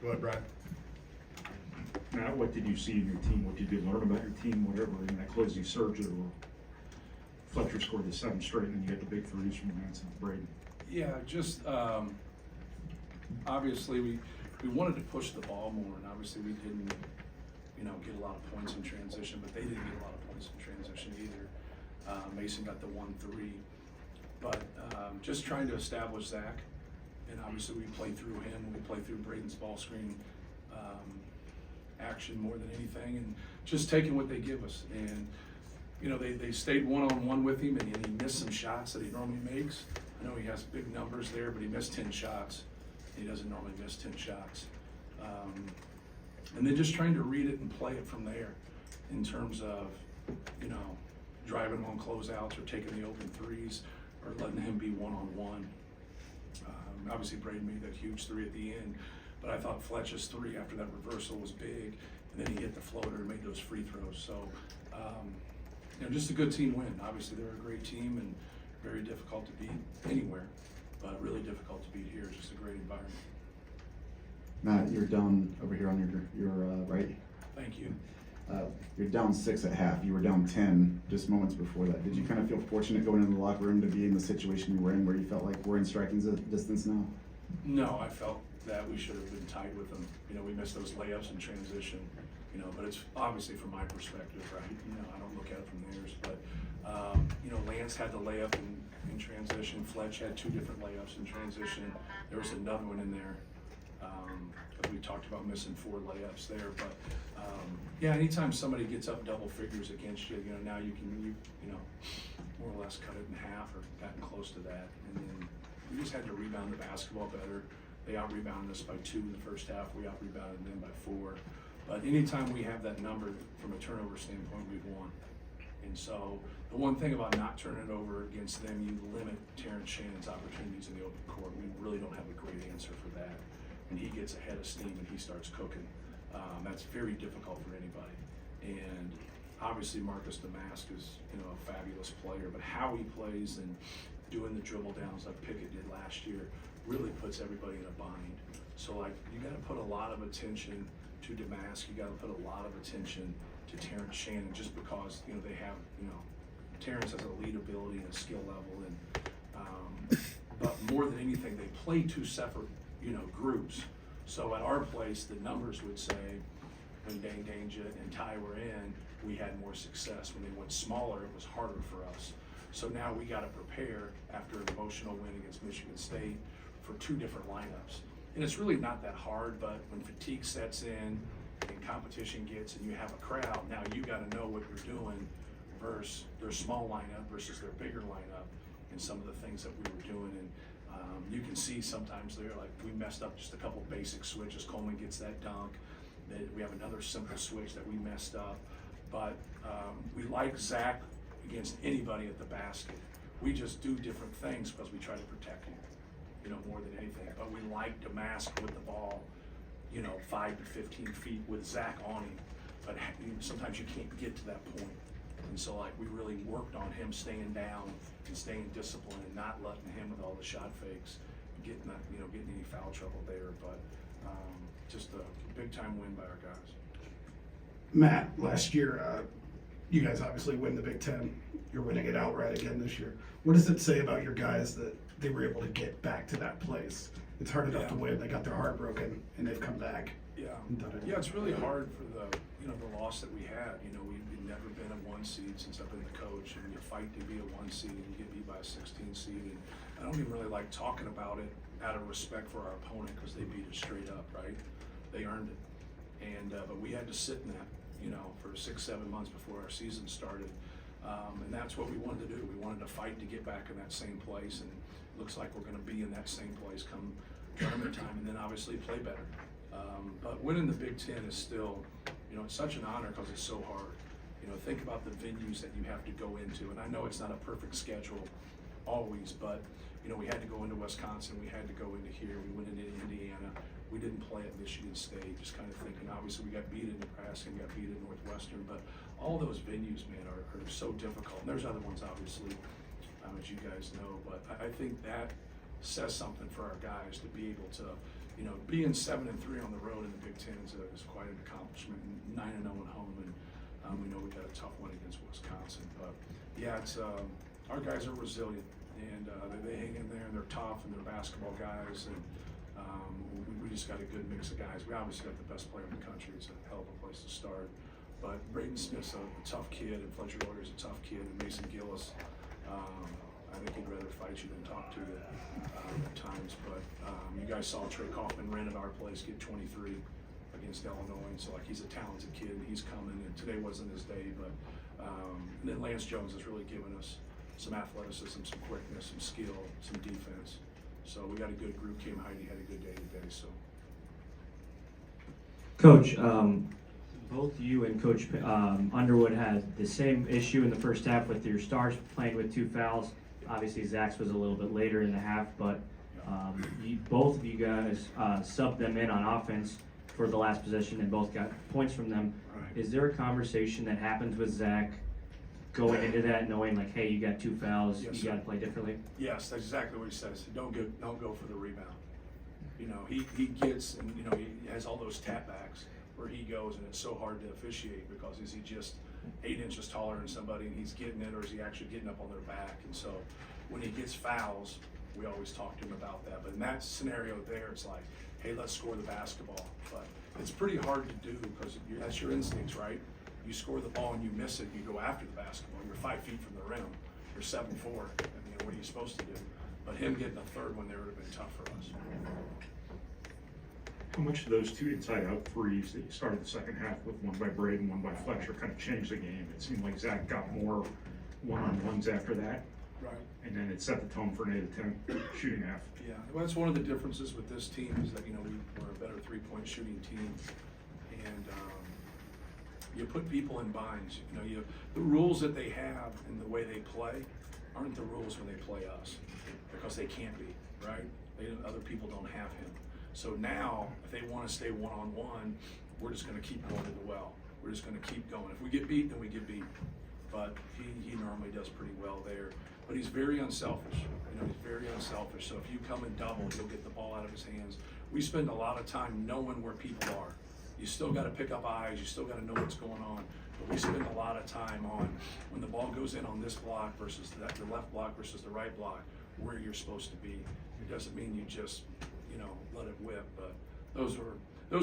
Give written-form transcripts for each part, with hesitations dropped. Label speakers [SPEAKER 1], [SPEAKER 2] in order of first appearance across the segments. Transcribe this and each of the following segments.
[SPEAKER 1] Go ahead, Brad.
[SPEAKER 2] Matt, what did you see in your team? What did you learn about your team, whatever, in that closing surge that Fletcher scored the 7 straight, and you get the big threes from Lance and Braden?
[SPEAKER 3] Yeah, just obviously we wanted to push the ball more, and obviously we didn't, get a lot of points in transition, but they didn't get a lot of points in transition either. Mason got the 1-3, but just trying to establish Zach, and obviously we play through him, we play through Braden's ball screen action more than anything, and just taking what they give us. And they stayed one-on-one with him, and he missed some shots that he normally makes. I know he has big numbers there, but he missed 10 shots. He doesn't normally miss 10 shots. And then just trying to read it and play it from there in terms of, driving him on closeouts or taking the open threes or letting him be one-on-one. Obviously, Braden made that huge 3 at the end, but I thought Fletch's 3 after that reversal was big, and then he hit the floater and made those free throws. So, just a good team win. Obviously, they're a great team and very difficult to beat anywhere, but really difficult to beat here. Just a great environment.
[SPEAKER 4] Matt, you're down over here on your right.
[SPEAKER 3] Thank you.
[SPEAKER 4] You're down 6 at half. You were down 10 just moments before that. Did you kind of feel fortunate going into the locker room to be in the situation you were in, where you felt like we're in striking distance now?
[SPEAKER 3] No, I felt that we should have been tied with them. We missed those layups in transition. But it's obviously from my perspective, right? I don't look at it from theirs, but Lance had the layup in transition. Fletch had 2 different layups in transition. There was another one in there. We talked about missing 4 layups there, but anytime somebody gets up double figures against you, now you can more or less cut it in half or gotten close to that. And then we just had to rebound the basketball better. They out-rebounded us by 2 in the first half. We out-rebounded them by 4. But anytime we have that number from a turnover standpoint, we've won. And so the one thing about not turning it over against them, you limit Terrence Shannon's opportunities in the open court. We really don't have a great answer for that. And he gets ahead of steam and he starts cooking. That's very difficult for anybody. And obviously Marcus Damask is a fabulous player, but how he plays and doing the dribble downs like Pickett did last year really puts everybody in a bind. So you got to put a lot of attention to Damask. You got to put a lot of attention to Terrence Shannon, just because they have Terrence has a lead ability and a skill level, and but more than anything, they play 2 separate groups. So at our place, the numbers would say when Dane Danger and Ty were in, we had more success. When they went smaller, it was harder for us. So now we got to prepare after an emotional win against Michigan State for 2 different lineups. And it's really not that hard, but when fatigue sets in and competition gets and you have a crowd, now you got to know what you're doing versus their small lineup versus their bigger lineup and some of the things that we were doing. And you can see sometimes they're like, we messed up just a couple basic switches. Coleman gets that dunk. We have another simple switch that we messed up. But we like Zach against anybody at the basket. We just do different things because we try to protect him, more than anything. But we like Damask with the ball, 5 to 15 feet with Zach on him. But sometimes you can't get to that point. And so we really worked on him staying down and staying disciplined and not letting him with all the shot fakes, getting any foul trouble there. But just a big time win by our guys.
[SPEAKER 1] Matt, last year, you guys obviously win the Big Ten. You're winning it outright again this year. What does it say about your guys that they were able to get back to that place? It's hard enough to win. They got their heart broken and they've come back. And done it.
[SPEAKER 3] Yeah, it's really hard for the loss that we had. We've never been a 1 seed since I've been the coach, and you fight to be a 1 seed and you get beat by a 16 seed. And I don't even really like talking about it out of respect for our opponent, because they beat us straight up, right? They earned it. And but we had to sit in that, for 6-7 months before our season started. And that's what we wanted to do. We wanted to fight to get back in that same place, and it looks like we're going to be in that same place come tournament time, and then obviously play better. But winning the Big Ten is still, it's such an honor because it's so hard. Think about the venues that you have to go into, and I know it's not a perfect schedule always, but we had to go into Wisconsin, we had to go into here, we went into Indiana, we didn't play at Michigan State, just kind of thinking, obviously we got beat in Nebraska, we got beat in Northwestern, but all those venues, man, are so difficult. And there's other ones, obviously, as you guys know, but I think that says something for our guys to be able to, being 7-3 on the road Ten is quite an accomplishment. 9-0 at home, and we know we got a tough one against Wisconsin. But yeah, it's our guys are resilient, and they hang in there, and they're tough, and they're basketball guys, and we just got a good mix of guys. We obviously got the best player in the country. It's a hell of a place to start. But Braden Smith's a tough kid, and Fletcher Lawyer's a tough kid, and Mason Gillis, I think he'd rather fight you than talk to you at times. But you guys saw Trey Kaufman ran at our place, get 23 against Illinois, and so like he's a talented kid, and he's coming. And today wasn't his day, but and then Lance Jones has really given us some athleticism, some quickness, some skill, some defense. So we got a good group. Kim Heidi had a good day today. So,
[SPEAKER 5] Coach, both you and Coach Underwood had the same issue in the first half with your stars playing with 2 fouls. Obviously, Zach's was a little bit later in the half, but both of you guys subbed them in on offense for the last possession and both got points from them.
[SPEAKER 3] right.
[SPEAKER 5] Is there a conversation that happens with Zach going into that, knowing like, hey, you got 2 fouls,
[SPEAKER 3] Yes,
[SPEAKER 5] you
[SPEAKER 3] sir.
[SPEAKER 5] got to play differently?
[SPEAKER 3] Yes, that's exactly what he says. Don't go for the rebound. You know, he gets, and you know, he has all those tap backs where he goes, and it's so hard to officiate because is he just 8 inches taller than somebody and he's getting it, or is he actually getting up on their back? And so when he gets fouls, we always talk to him about that. But in that scenario there, it's like, hey, let's score the basketball. But it's pretty hard to do because that's your instincts, right? You score the ball and you miss it, you go after the basketball. You're 5 feet from the rim. You're 7'4". I mean, what are you supposed to do? But him getting a third one there would have been tough for us.
[SPEAKER 2] How much of those 2 inside-out threes that you started the second half with, one by Braden, one by Fletcher, kind of changed the game? It seemed like Zach got more one-on-ones after that,
[SPEAKER 3] Right.
[SPEAKER 2] and then it set the tone for an 8-10 shooting half.
[SPEAKER 3] Yeah, well, that's one of the differences with this team is that, you know, we're a better three-point shooting team. And you put people in binds. You know, the rules that they have and the way they play aren't the rules when they play us because they can't be, right? Other people don't have him. So now, if they want to stay one-on-one, we're just going to keep going to the well. We're just going to keep going. If we get beat, then we get beat. But he normally does pretty well there. But he's very unselfish. You know, he's very unselfish. So if you come in double, he'll get the ball out of his hands. We spend a lot of time knowing where people are. You still got to pick up eyes. You still got to know what's going on. But we spend a lot of time on when the ball goes in on this block versus the left block versus the right block, where you're supposed to be. It doesn't mean you just, you know, let it whip. But those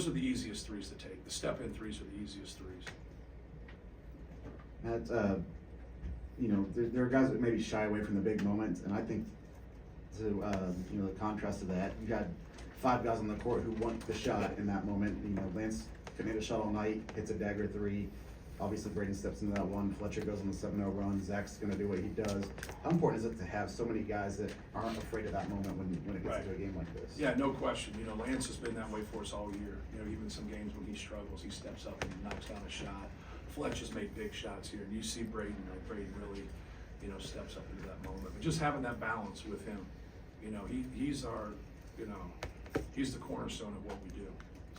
[SPEAKER 3] are the easiest threes to take. The step-in threes are the easiest threes.
[SPEAKER 4] Matt, you know, there are guys that maybe shy away from the big moments, and I think to you know, the contrast to that, you had 5 guys on the court who want the shot in that moment. You know, Lance can hit a shot all night, hits a dagger 3. Obviously, Braden steps into that one. Fletcher goes on the 7-0 run. Zach's going to do what he does. How important is it to have so many guys that aren't afraid of that moment when it gets
[SPEAKER 3] Right.
[SPEAKER 4] into a game like this?
[SPEAKER 3] Yeah, no question. You know, Lance has been that way for us all year. You know, even some games when he struggles, he steps up and knocks down a shot. Fletch has made big shots here, and you see Braden. Like Braden really, you know, steps up into that moment. But just having that balance with him, you know, he's our, you know, he's the cornerstone of what we do,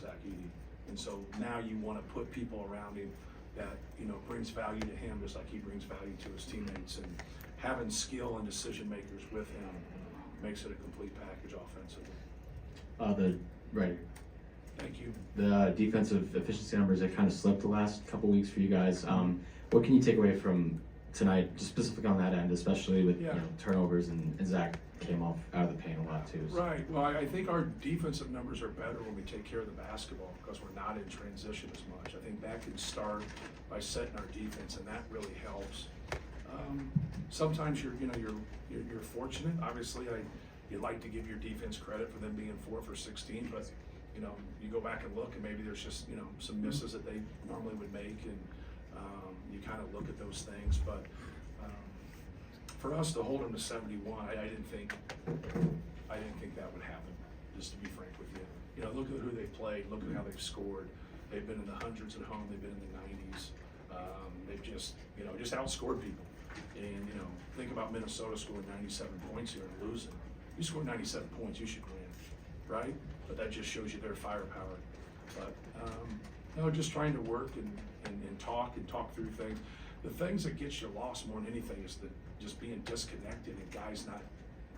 [SPEAKER 3] Zach Edey. And so now you want to put people around him that, you know, brings value to him just like he brings value to his teammates. And having skill and decision makers with him makes it a complete package offensively.
[SPEAKER 6] Right.
[SPEAKER 3] Thank you.
[SPEAKER 6] The defensive efficiency numbers that kind of slipped the last couple weeks for you guys. What can you take away from tonight, just specifically on that end, especially with
[SPEAKER 3] Yeah.
[SPEAKER 6] you know, turnovers and Zach came off out of the paint a lot too. So.
[SPEAKER 3] Right. Well, I think our defensive numbers are better when we take care of the basketball because we're not in transition as much. I think that can start by setting our defense, and that really helps. Sometimes you're fortunate. Obviously, you'd like to give your defense credit for them being 4 for 16, but you know, you go back and look, and maybe there's just, you know, some misses that they normally would make, and you kind of look at those things. But for us to hold them to 71, I didn't think that would happen. Just to be frank with you, you know, look at who they played, look at how they've scored. They've been in the hundreds at home. They've been in the 90s. They've just, you know, just outscored people. And you know, think about Minnesota scoring 97 points here and losing. You score 97 points, you should win, right? But that just shows you their firepower. But no, just trying to work and talk through things. The things that get you lost more than anything is just being disconnected and guys not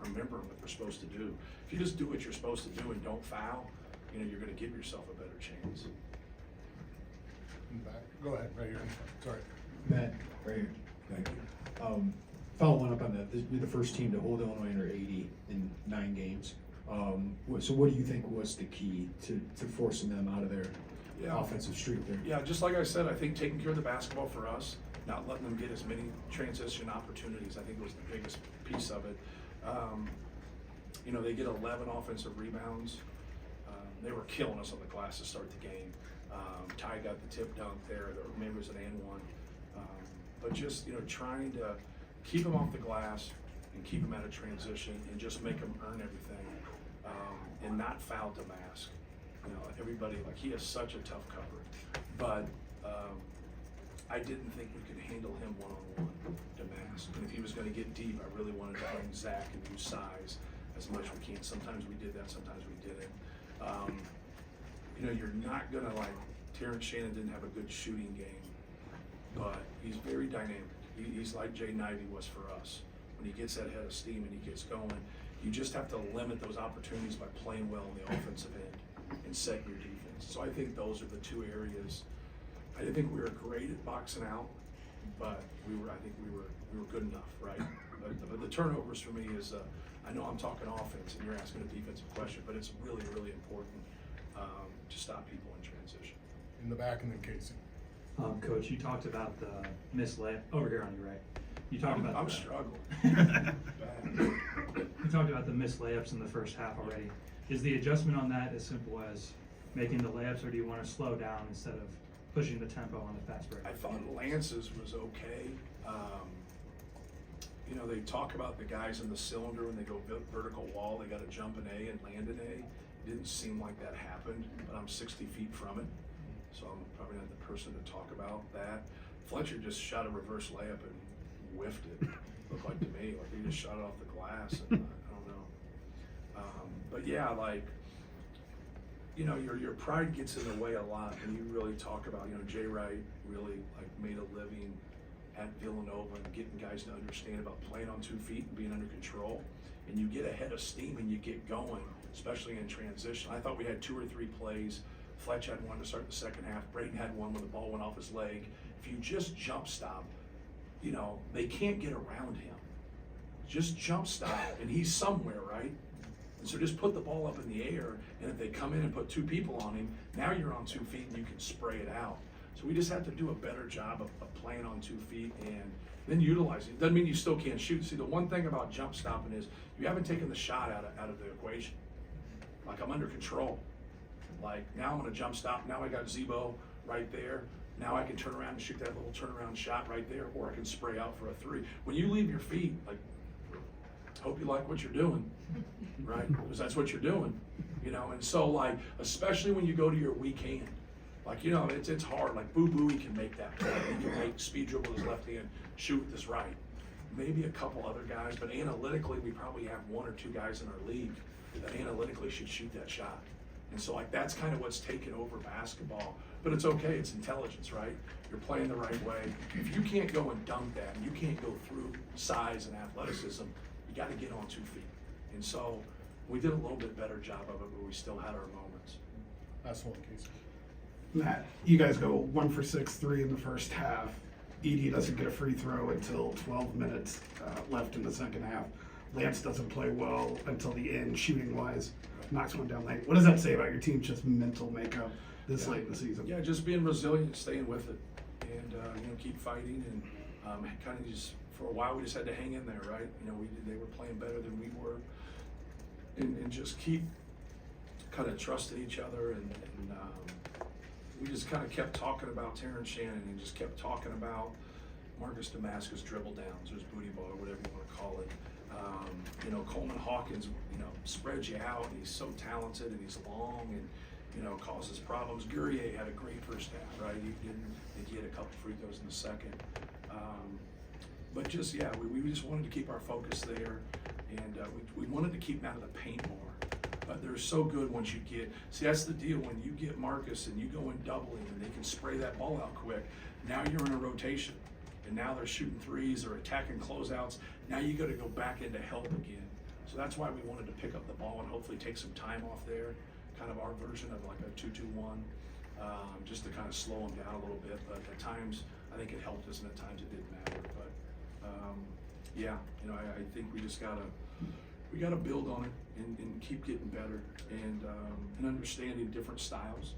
[SPEAKER 3] remembering what they're supposed to do. If you just do what you're supposed to do and don't foul, you know, you're gonna give yourself a better chance.
[SPEAKER 7] In the back. Go ahead, right here. Sorry.
[SPEAKER 8] Matt, right here.
[SPEAKER 7] Thank you.
[SPEAKER 8] Following up on that, you're the first team to hold Illinois under 80 in 9 games. So what do you think was the key to forcing them out of their offensive streak there?
[SPEAKER 3] Yeah, just like I said, I think taking care of the basketball for us, not letting them get as many transition opportunities, I think was the biggest piece of it. You know, they get 11 offensive rebounds. They were killing us on the glass to start the game. Ty got the tip dunk there, or maybe it was an and one. But just, you know, trying to keep them off the glass and keep them out of transition and just make them earn everything, and not foul to mask. You know, everybody, like, he has such a tough cover, but I didn't think we could handle him one-on-one to mask. And if he was gonna get deep, I really wanted to bring Zach and use size as much as we can. Sometimes we did that, sometimes we didn't. You know, you're not gonna, like, Terrence Shannon didn't have a good shooting game, but he's very dynamic. He's like Jay Knivey was for us. When he gets that head of steam and he gets going, you just have to limit those opportunities by playing well on the offensive end and set your defense. So I think those are the two areas. I didn't think we were great at boxing out, but I think we were good enough, right? But the turnovers for me is, I know I'm talking offense and you're asking a defensive question, but it's really, really important to stop people in transition.
[SPEAKER 7] In the back, and then Casey.
[SPEAKER 9] Coach, you talked about the missed layup over here on your right. You talked about
[SPEAKER 3] I'm
[SPEAKER 9] the,
[SPEAKER 3] struggling.
[SPEAKER 9] You talked about the missed layups in the first half already. Is the adjustment on that as simple as making the layups, or do you want to slow down instead of pushing the tempo on the fast break?
[SPEAKER 3] I thought Lance's was okay. You know, they talk about the guys in the cylinder when they go vertical wall, they got to jump an A and land an A. It didn't seem like that happened, but I'm 60 feet from it, so I'm probably not the person to talk about that. Fletcher just shot a reverse layup and whiffed it. Looked like to me like he just shot it off the glass, and I don't know. But yeah, like, you know, your pride gets in the way a lot, and you really talk about, you know, Jay Wright really, like, made a living at Villanova and getting guys to understand about playing on 2 feet and being under control. And you get ahead of steam and you get going, especially in transition. I thought we had 2 or 3 plays. Fletch had one to start the second half. Brayton had one when the ball went off his leg. If you just jump stop, you know, they can't get around him. Just jump stop, and he's somewhere, right? And so just put the ball up in the air, and if they come in and put 2 people on him, now you're on 2 feet and you can spray it out. So we just have to do a better job of playing on 2 feet and then utilizing it. Doesn't mean you still can't shoot. See, the one thing about jump stopping is you haven't taken the shot out of the equation. Like, I'm under control. Like, now I'm gonna jump stop. Now I got Zebo right there. Now I can turn around and shoot that little turnaround shot right there, or I can spray out for a 3. When you leave your feet, like, hope you like what you're doing, right? Because that's what you're doing, you know? And so, like, especially when you go to your weak hand, like, you know, it's hard. Like, Boo Booey can make that play. He can make speed dribble with his left hand, shoot with his right. Maybe a couple other guys, but analytically, we probably have 1 or 2 guys in our league that analytically should shoot that shot. And so, like, that's kind of what's taken over basketball. But it's okay, it's intelligence, right? You're playing the right way. If you can't go and dunk that, and you can't go through size and athleticism, you got to get on 2 feet. And so we did a little bit better job of it, but we still had our moments.
[SPEAKER 7] Last one, Casey.
[SPEAKER 1] Matt, you guys go 1 for 6, 3 in the first half. Edie doesn't get a free throw until 12 minutes left in the second half. Lance doesn't play well until the end, shooting-wise. Knocks one down late. What does that say about your team's just mental makeup this late in the season?
[SPEAKER 3] Yeah, just being resilient, staying with it, and you know, keep fighting, and kind of just for a while we just had to hang in there, right? You know, they were playing better than we were, and just keep kind of trusting each other, and we just kind of kept talking about Terrence Shannon, and just kept talking about Marcus Damascus dribble downs, or his booty ball, or whatever you want to call it. You know, Coleman Hawkins, you know, spreads you out, and he's so talented, and he's long, and, you know, causes problems. Guerrier had a great first half, right? He didn't think he had a couple free throws in the second. But just, yeah, we just wanted to keep our focus there, and we wanted to keep him out of the paint more. But they're so good once you get, see, that's the deal. When you get Marcus and you go in doubling and they can spray that ball out quick, now you're in a rotation. And now they're shooting threes or attacking closeouts. Now you got to go back into help again. So that's why we wanted to pick up the ball and hopefully take some time off there, kind of our version of like a 2-2-1, just to kind of slow them down a little bit. But at times, I think it helped us, and at times it didn't matter. But yeah, you know, I think we just gotta build on it and keep getting better and understanding different styles.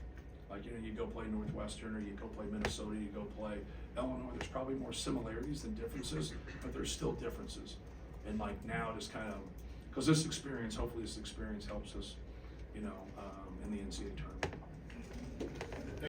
[SPEAKER 3] Like, you know, you go play Northwestern or you go play Minnesota, you go play Illinois, there's probably more similarities than differences, but there's still differences. And like now just kind of, because hopefully this experience helps us, you know, in the NCAA tournament.